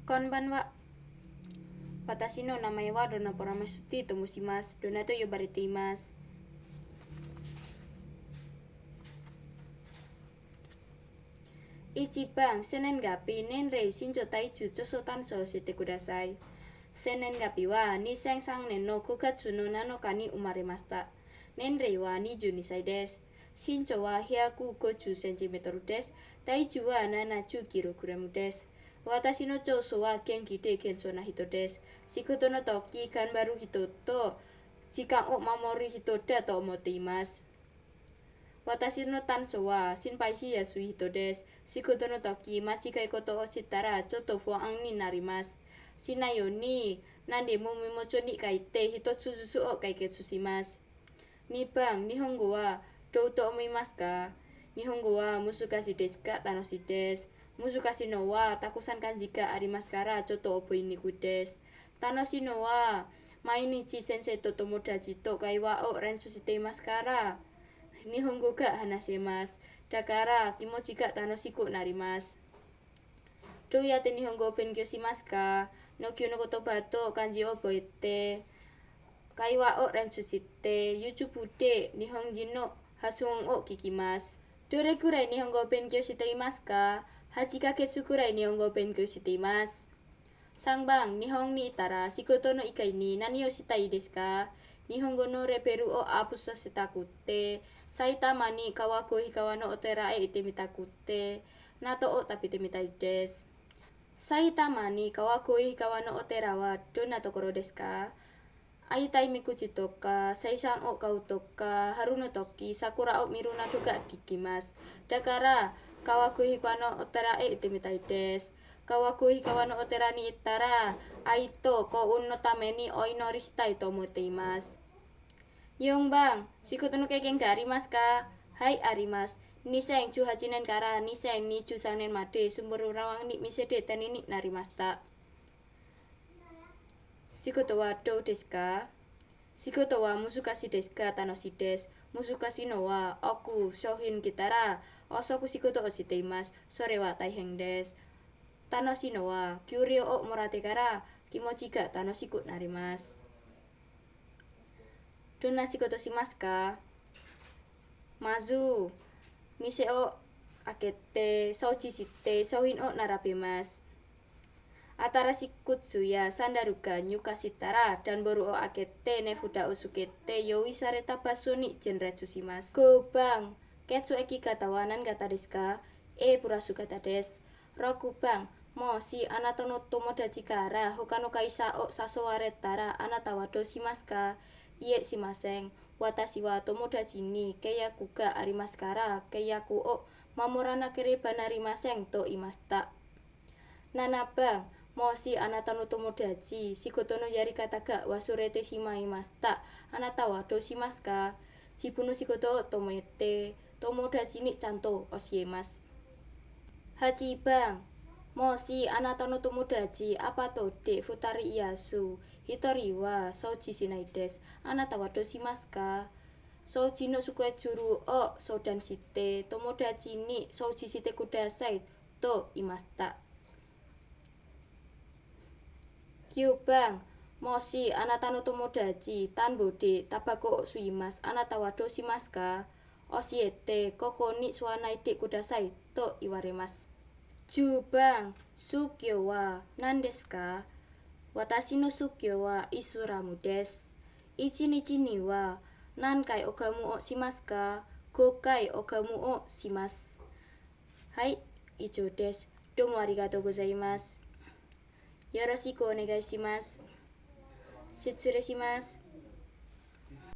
こんばんは。私の名前はドナポラマシュティと申します。ドナと呼ばれています。1番、生年月日、年齢、身長、体重、著書単語を教えてください。生年月日は2003年の9月の7日に生まれました。年齢は22歳です。身長は150センチメートルです。体重は70キログラムです。私の長所は元気で謙遜な人です。仕事の時、頑張る人と時間を守る人だと思っています。私の短所は心配しやすい人です。仕事の時、間違い事をしたらちょっと不安になります。しないように何でもメモ帳に書いて一つずつを解決します。2番、日本語はどうと思いますか？日本語は難しいですか？楽しいです。難しいのはたくさん漢字がありますからちょっと覚えにくいです。楽しいのは毎日先生と友達と会話を練習していますから日本語が話せます。だから気持ちが楽しくなります。どうやって日本語を勉強しますか？の今日の言葉と漢字を覚えて会話を練習して YouTube で日本人の発音を聞きます。どれくらい日本語を勉強していますか？8ヶ月くらい日本語を勉強しています。3番、日本にいたら仕事の以外に何をしたいですか？日本語のレベルをアップさせたくて、埼玉に川越川のお寺へ行ってみたくて、納豆を食べてみたいです。埼玉に川越川のお寺はどんなところですか？会いたいみくじとか、生産を買うとか、春の時、桜を見るなどができます。だから、川越川のお寺へ行ってみたいです。川越川のお寺に行ったら、愛と幸運のためにお祈りしたいと思っています。4番、仕事の経験がありますか？はい、あります。2018年から2023年までsumber uangに店で店員になりました。仕事はどうですか？仕事は難しいですか？楽しいです。難しいのは商品来たら遅く仕事をしています。それは大変です。楽しいのは給料をもらってから気持ちが楽しくなります。どんな仕事しますか？まず、店を開けて掃除して商品を並べます。新しい靴やサンダルが入荷したら段ボールを開けて値札をつけて用意された場所に陳列します。5番、血液型は何型ですか？プラス型です。6番、もしあなたの友達から他の会社を誘われたらあなたはどうしますか？いえ、しません。私は友達に契約がありますから契約を守らなければなりませんと言いました。7番、もしあなたの友達、仕事のやり方が忘れてしまいました。あなたはどうしますか？自分の仕事を止めて、友達にちゃんと教えます。8番、もしあなたの友達、アパートで2人いやす、1人は掃除しないです。あなたはどうしますか？掃除のスケジュールを相談して、友達に掃除してくださいと言いました。9番、もしあなたの友達、田んぼでタバコを吸います。あなたはどうしますか？教えて、ここに吸わないでくださいと言われます。10番、宗教は何ですか？私の宗教はイスラムです。1日には何回おかむをしますか？5回おかむをします。はい、以上です。どうもありがとうございます。よろしくお願いします。失礼します。